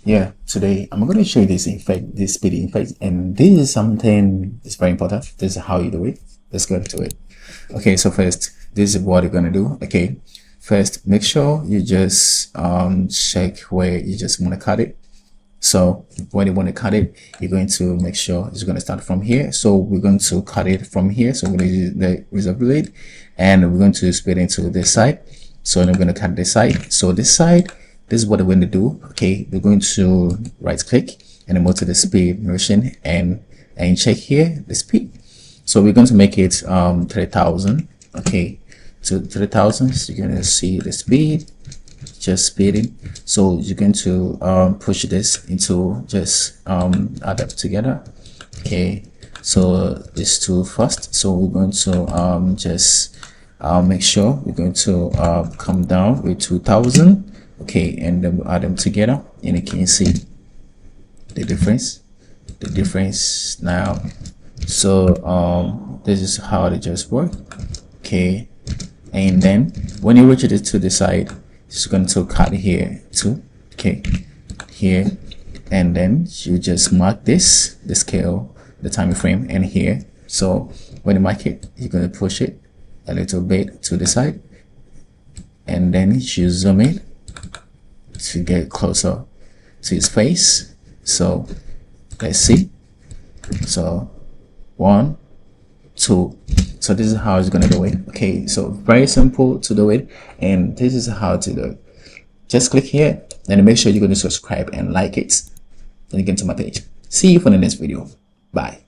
Yeah, today I'm going to show you this effect, this speedy effect, and this is something that's very important. This is how you do it. Let's go into it. Okay, so first, this is what you're going to do. Okay, first, make sure you just check where you just want to cut it. So when you want to cut it, you're going to make sure it's going to start from here. So we're going to cut it from here. So we're going to use the razor blade, and we're going to split into this side. So I'm going to cut this side. So this side, this is what we're going to do. Okay, we're going to right click and then go to the speed version and check here the speed. So we're going to make it 30,000. Okay, so 30,000. So you're going to see the speed, just speeding. So you're going to push this into just add up together. Okay, so these two first. So we're going to just make sure we're going to come down with 2,000. Okay, and then we'll add them together, and you can see the difference now. So this is how they just work. Okay, and then when you reach it to the side, it's going to cut here too. Okay, here, and then you just mark the scale, the time frame, and here. So when you mark it, you're going to push it a little bit to the side, and then you zoom in to get closer to his face. So let's see. So 1, 2. So this is how it's gonna do it. Okay, so very simple to do it, and this is how to do it. Just click here and make sure you're going to subscribe and like it, then you get to my page. See you for the next video. Bye.